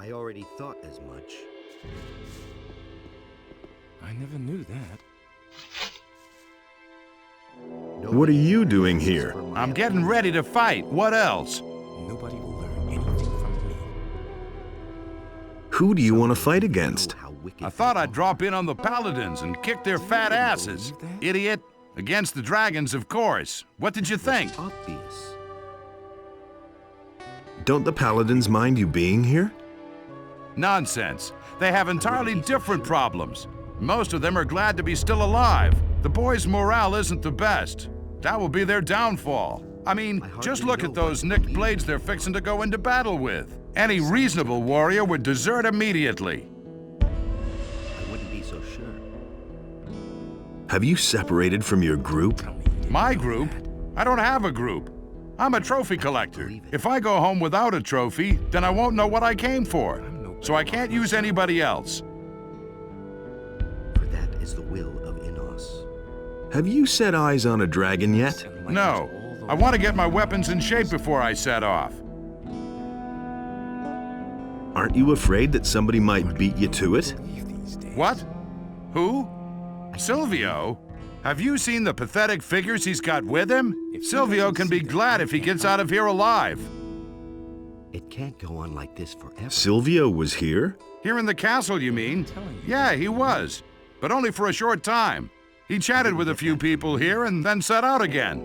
I already thought as much. I never knew that. What are you doing here? I'm getting ready to fight. What else? Nobody will learn anything from me. Who do you want to fight against? I thought I'd drop in on the paladins and kick their fat asses. Idiot. Against the dragons, of course. What did you think? Obvious. Don't the paladins mind you being here? Nonsense. They have entirely different problems. Most of them are glad to be still alive. The boys' morale isn't the best. That will be their downfall. I mean, just look at those nicked blades they're fixing to go into battle with. Any reasonable warrior would desert immediately. I wouldn't be so sure. Have you separated from your group? My group? I don't have a group. I'm a trophy collector. If I go home without a trophy, then I won't know what I came for. So I can't use anybody else. For that is the will of Innos. Have you set eyes on a dragon yet? No. I want to get my weapons in shape before I set off. Aren't you afraid that somebody might beat you to it? What? Who? Silvio? Have you seen the pathetic figures he's got with him? Silvio can be glad if he gets out of here alive. It can't go on like this forever. Silvio was here? Here in the castle, you mean? Yeah, he was. But only for a short time. He chatted with a few people here and then set out again.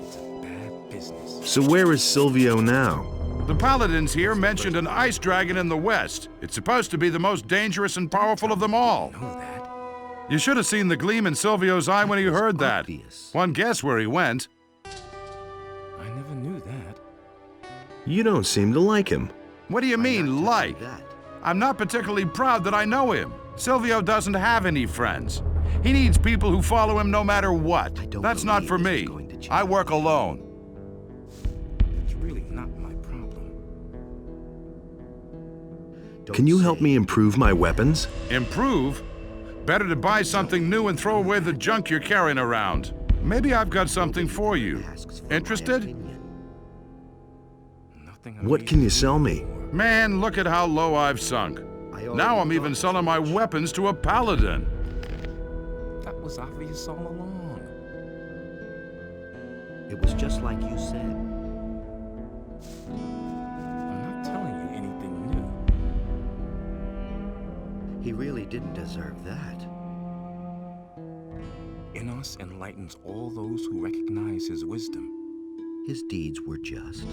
It's a bad business. So where is Silvio now? The paladins here mentioned an ice dragon in the west. It's supposed to be the most dangerous and powerful of them all. Know that? You should have seen the gleam in Silvio's eye when he heard that. One guess where he went. I never knew that. You don't seem to like him. What do you mean, like? I'm not particularly proud that I know him. Silvio doesn't have any friends. He needs people who follow him no matter what. That's not for me. I work alone. It's really not my problem. Can you help me improve my weapons? Improve? Better to buy something new and throw away the junk you're carrying around. Maybe I've got something for you. Interested? What can you sell me? Man, look at how low I've sunk. Now I'm even selling my weapons to a paladin. That was obvious all along. It was just like you said. I'm not telling you anything new. He really didn't deserve that. Innos enlightens all those who recognize his wisdom. His deeds were just.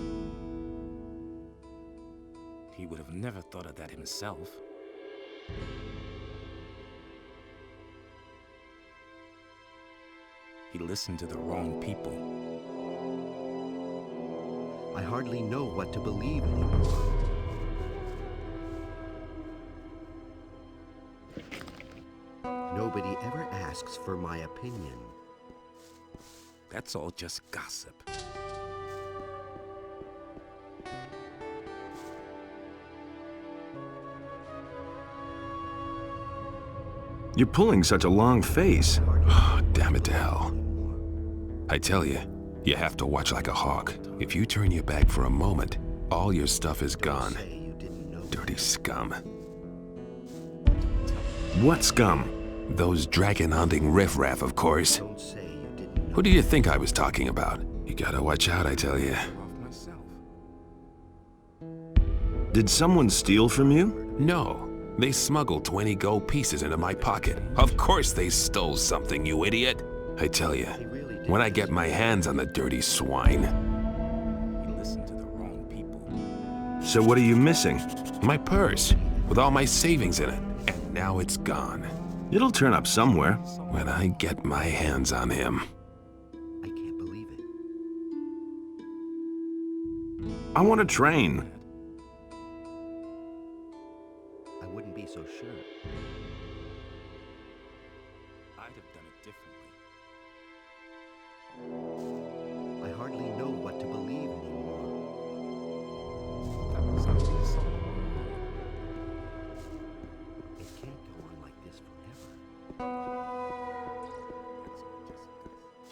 He would have never thought of that himself. He listened to the wrong people. I hardly know what to believe anymore. Nobody ever asks for my opinion. That's all just gossip. You're pulling such a long face. Oh, damn it to hell. I tell you, you have to watch like a hawk. If you turn your back for a moment, all your stuff is gone. Dirty scum. What scum? Those dragon-hunting riffraff, of course. Who do you think I was talking about? You gotta watch out, I tell you. Did someone steal from you? No. They smuggled 20 gold pieces into my pocket. Of course they stole something, you idiot. I tell you, when I get my hands on the dirty swine. He listened to the wrong people. So what are you missing? My purse, with all my savings in it. And now it's gone. It'll turn up somewhere. When I get my hands on him. I can't believe it. I want to train. I wouldn't be so sure. I'd have done it differently. I hardly know what to believe anymore. That was obvious all along. It can't go on like this forever.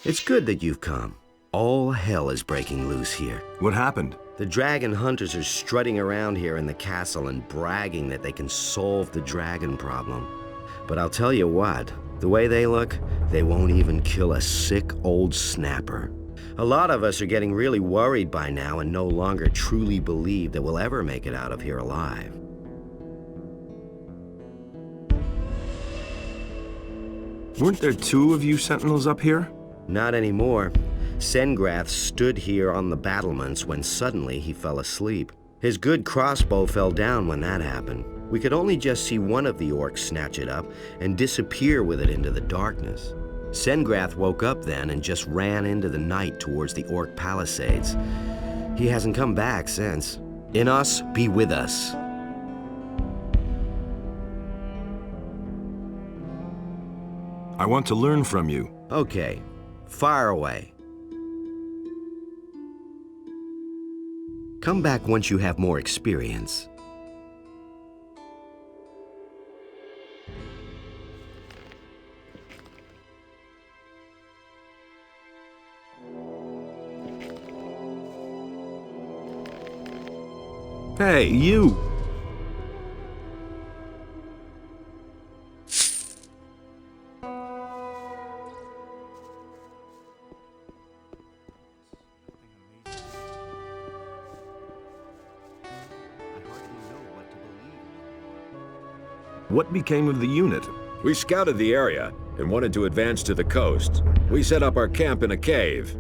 It's good that you've come. All hell is breaking loose here. What happened? The dragon hunters are strutting around here in the castle and bragging that they can solve the dragon problem. But I'll tell you what, the way they look, they won't even kill a sick old snapper. A lot of us are getting really worried by now and no longer truly believe that we'll ever make it out of here alive. Weren't there 2 of you sentinels up here? Not anymore. Sengrath stood here on the battlements when suddenly he fell asleep. His good crossbow fell down when that happened. We could only just see one of the orcs snatch it up and disappear with it into the darkness. Sengrath woke up then and just ran into the night towards the orc palisades. He hasn't come back since. In us, be with us. I want to learn from you. Okay, fire away. Come back once you have more experience. Hey, you! What became of the unit? We scouted the area and wanted to advance to the coast. We set up our camp in a cave.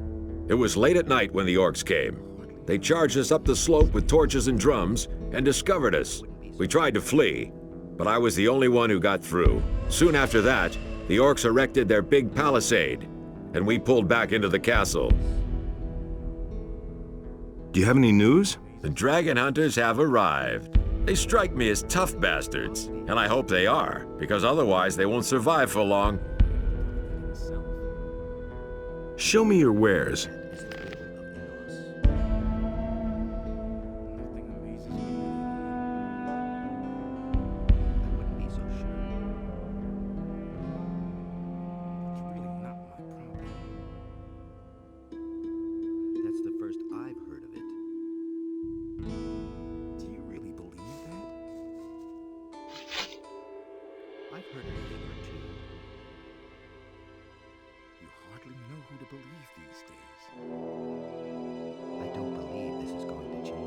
It was late at night when the orcs came. They charged us up the slope with torches and drums and discovered us. We tried to flee, but I was the only one who got through. Soon after that, the orcs erected their big palisade, and we pulled back into the castle. Do you have any news? The dragon hunters have arrived. They strike me as tough bastards, and I hope they are, because otherwise they won't survive for long. Show me your wares. That's the first I've heard of it. Do you really believe that? I've heard of a thing or two. You hardly know who to believe these days. I don't believe this is going to change.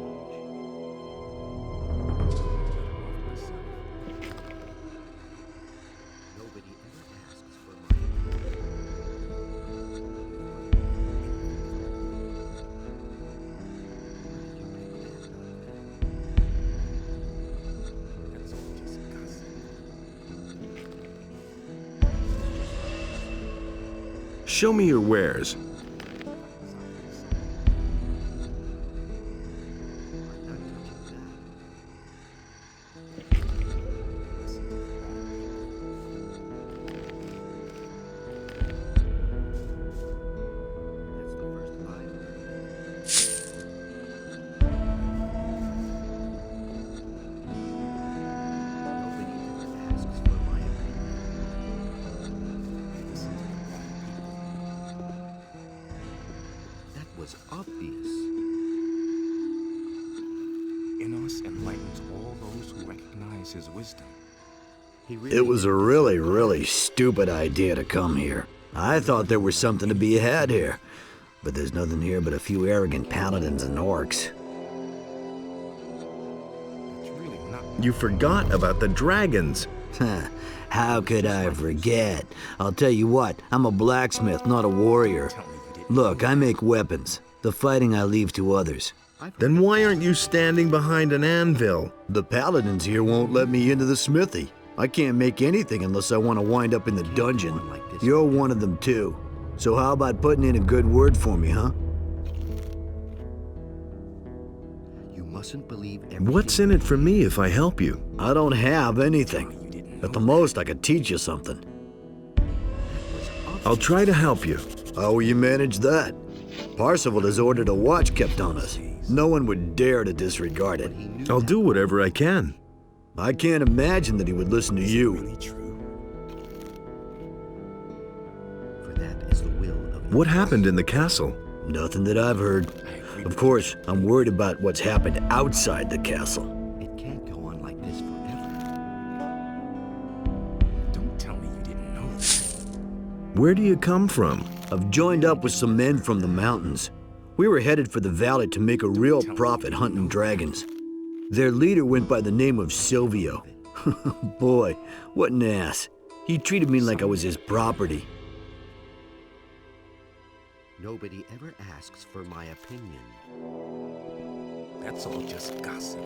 Nobody ever asks for my That's all just gossip. Show me your wares. That's the first I've heard of it. Nobody ever asks for my opinion. That was obvious. In us enlightens all those who recognize his wisdom. He really It was a really stupid idea to come here. I thought there was something to be had here, but there's nothing here but a few arrogant paladins and orcs. It's really not. You forgot about the dragons. How could I forget? I'll tell you what, I'm a blacksmith, not a warrior. Tell me you didn't. Look, I make weapons. The fighting I leave to others. Then why aren't you standing behind an anvil? The paladins here won't let me into the smithy. I can't make anything unless I want to wind up in the dungeon. You're one of them too. So how about putting in a good word for me, huh? You mustn't believe everything. What's in it for me if I help you? I don't have anything. At the most, I could teach you something. I'll try to help you. How will you manage that? Parsifal has ordered a watch kept on us. No one would dare to disregard it. I'll do whatever I can. I can't imagine that he would listen to you. Really true. For that is the will of What happened in the castle? Nothing that I've heard. I agree. Of course, I'm worried about what's happened outside the castle. It can't go on like this forever. Don't tell me you didn't know that. Where do you come from? I've joined up with some men from the mountains. We were headed for the valley to make a real profit hunting dragons. Their leader went by the name of Silvio. Boy, what an ass. He treated me like I was his property. Nobody ever asks for my opinion. That's all just gossip.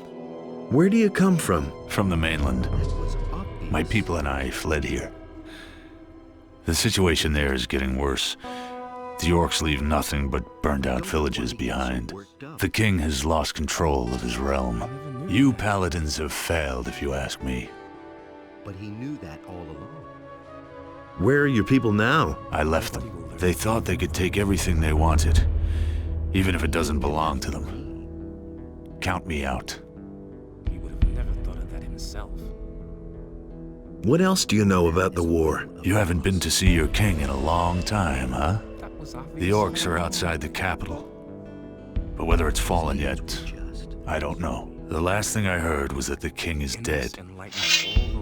Where do you come from? From the mainland. That was obvious. My people and I fled here. The situation there is getting worse. The orcs leave nothing but burned-out villages behind. The king has lost control of his realm. You paladins have failed, if you ask me. But he knew that all along. Where are your people now? I left them. They thought they could take everything they wanted, even if it doesn't belong to them. Count me out. He would have never thought of that himself. What else do you know about the war? You haven't been to see your king in a long time, huh? That was obvious. The orcs are outside the capital. But whether it's fallen yet, I don't know. The last thing I heard was that the king is dead.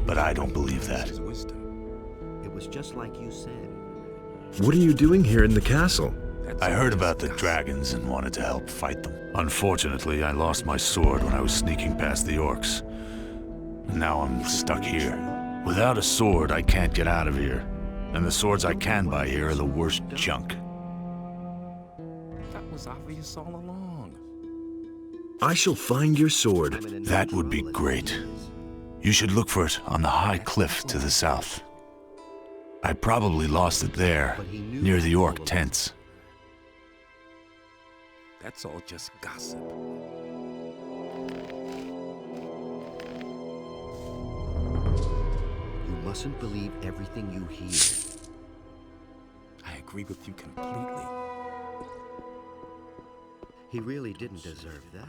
But I don't believe that. It was just like you said. What are you doing here in the castle? I heard about the dragons and wanted to help fight them. Unfortunately, I lost my sword when I was sneaking past the orcs. Now I'm stuck here. Without a sword, I can't get out of here. And the swords I can buy here are the worst junk. That was obvious all along. I shall find your sword. That would be great. You should look for it on the high cliff to the south. I probably lost it there, near the orc tents. That's all just gossip. You mustn't believe everything you hear. I agree with you completely. He really didn't deserve that.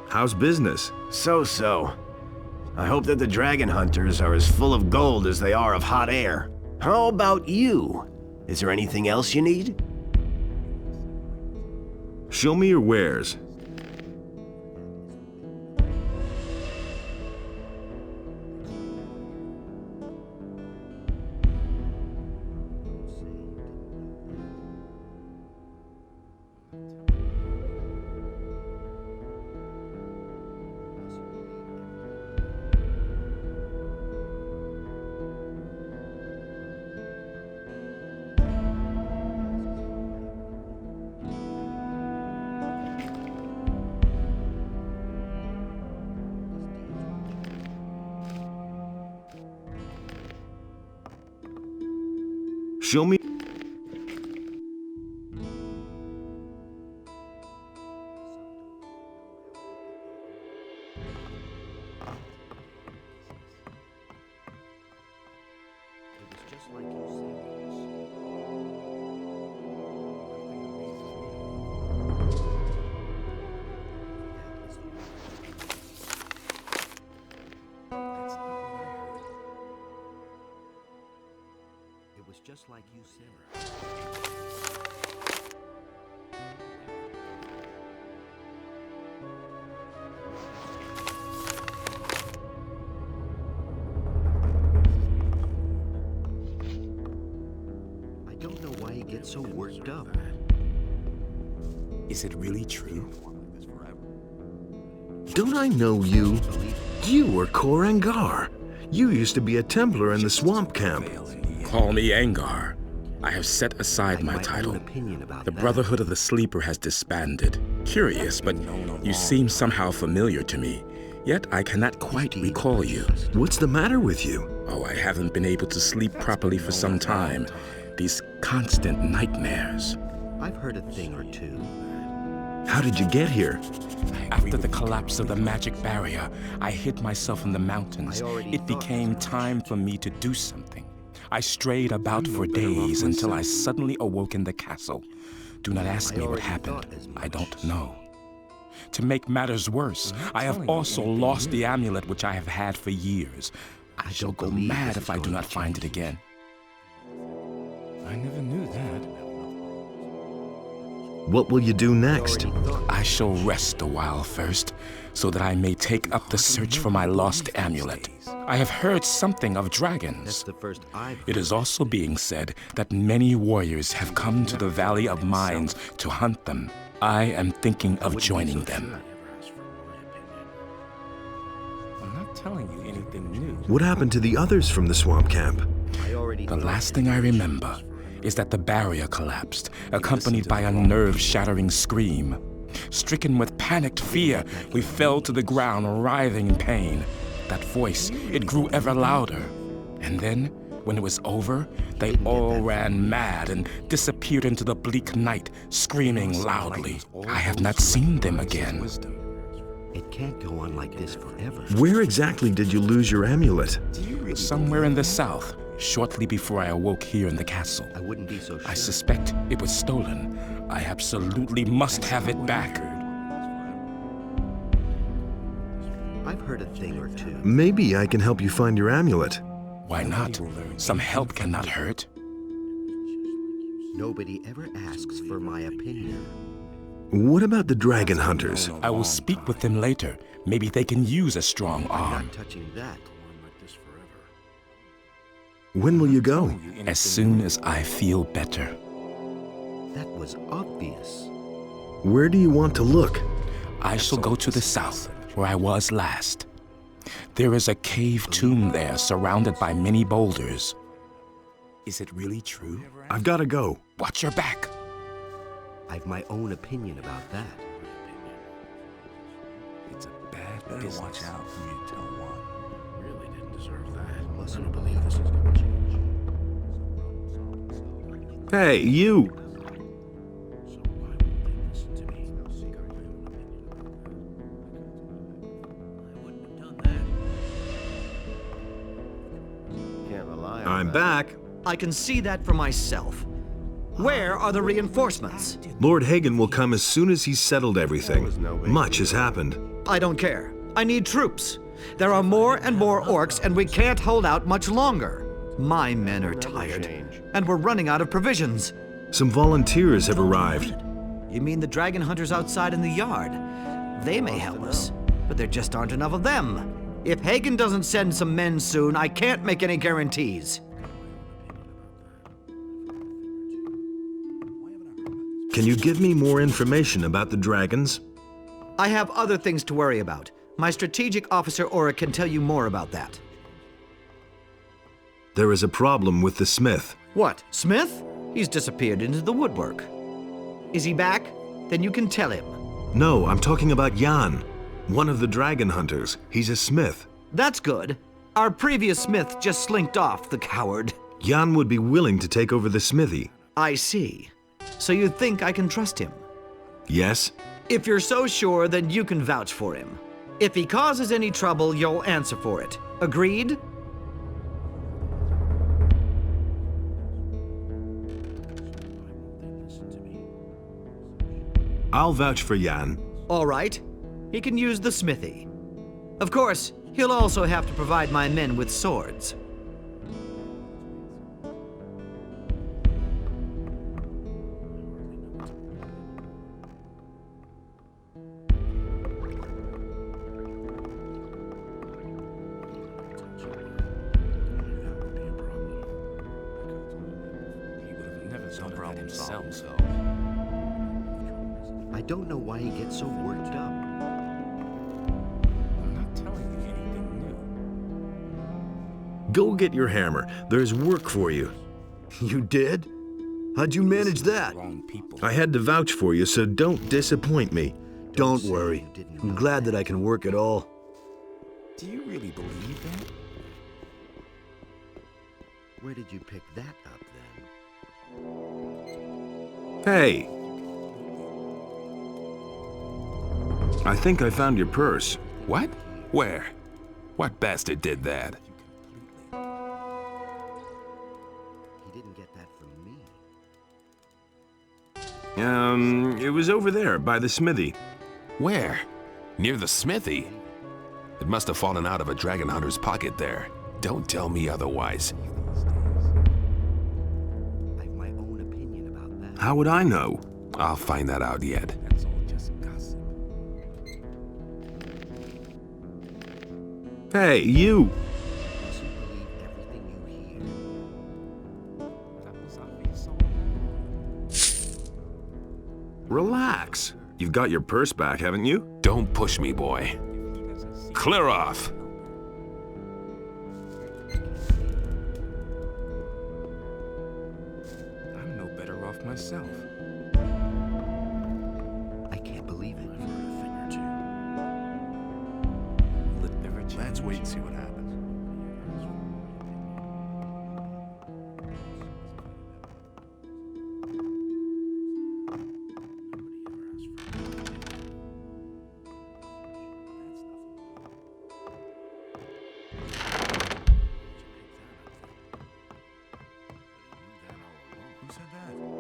How's business? So-so. I hope that the dragon hunters are as full of gold as they are of hot air. How about you? Is there anything else you need? Show me your wares. Show me. It was just like you said. It was just like you said. I don't know why he gets so worked up. Is it really true? Don't I know you? You were Korangar. You used to be a Templar in the swamp camp. Call me Angar. I have set aside my title. The Brotherhood of the Sleeper has disbanded. Curious, but you seem somehow familiar to me. Yet I cannot quite recall you. What's the matter with you? Oh, I haven't been able to sleep properly for some time. These constant nightmares. I've heard a thing or two. How did you get here? After the collapse of the magic barrier, I hid myself in the mountains. It became time for me to do something. I strayed about for days until I suddenly awoke in the castle. Do not ask me what happened. I don't know. To make matters worse, I have also lost the amulet which I have had for years. I shall go mad if I do not find it again. I never knew that. What will you do next? I shall rest a while first, so that I may take up the search for my lost amulet. I have heard something of dragons. It is also being said that many warriors have come to the Valley of Mines to hunt them. I am thinking of joining them. I'm not telling you anything new. What happened to the others from the swamp camp? The last thing I remember is that the barrier collapsed, accompanied by a nerve-shattering scream. Stricken with panicked fear, we fell to the ground, writhing in pain. That voice, it grew ever louder. And then, when it was over, they all ran mad and disappeared into the bleak night, screaming loudly. I have not seen them again. It can't go on like this forever. Where exactly did you lose your amulet? Somewhere in the south, shortly before I awoke here in the castle. I wouldn't be so sure. I suspect it was stolen. I absolutely must have it back. I've heard a thing or two. Maybe I can help you find your amulet. Why not? Some help cannot hurt. Nobody ever asks for my opinion. What about the dragon hunters? I will speak with them later. Maybe they can use a strong I'm arm. not touching that. When will you go? As soon as I feel better. That was obvious. Where do you want to look? I shall go to the south, where I was last. There is a cave tomb there, surrounded by many boulders. Is it really true? I've got to go. Watch your back. I've my own opinion about that. It's a bad business. Better watch out who you tell what. Really didn't deserve that. Mustn't believe this is gonna change. Hey, you! I'm back. I can see that for myself. Where are the reinforcements? Lord Hagen will come as soon as he's settled everything. Much has happened. I don't care. I need troops. There are more and more orcs, and we can't hold out much longer. My men are tired, and we're running out of provisions. Some volunteers have arrived. You mean the dragon hunters outside in the yard? They may help us, but there just aren't enough of them. If Hagen doesn't send some men soon, I can't make any guarantees. Can you give me more information about the dragons? I have other things to worry about. My strategic officer Aura can tell you more about that. There is a problem with the smith. What, Smith? He's disappeared into the woodwork. Is he back? Then you can tell him. No, I'm talking about Jan, one of the dragon hunters. He's a smith. That's good. Our previous smith just slinked off, the coward. Jan would be willing to take over the smithy. I see. So you think I can trust him? Yes? If you're so sure, then you can vouch for him. If he causes any trouble, you'll answer for it. Agreed? I'll vouch for Jan. All right. He can use the smithy. Of course, he'll also have to provide my men with swords. I don't know why he gets so worked up. I'm not telling you anything new. Go get your hammer. There's work for you. You did? How'd you manage that? I had to vouch for you, so don't disappoint me. Don't worry. I'm glad that I can work it all. Do you really believe that? Where did you pick that up then? Hey! I think I found your purse. What? Where? What bastard did that? He didn't get that from me. It was over there, by the smithy. Where? Near the smithy? It must have fallen out of a dragon hunter's pocket there. Don't tell me otherwise. I have my own opinion about that. How would I know? I'll find that out yet. That's all just gossip. Hey, you! Mustn't believe everything you hear. That was obvious all along. Relax. You've got your purse back, haven't you? Don't push me, boy. Clear off! I'm no better off myself. I can't believe it. I've heard a thing or two. Let's wait and see what happens. Who said that?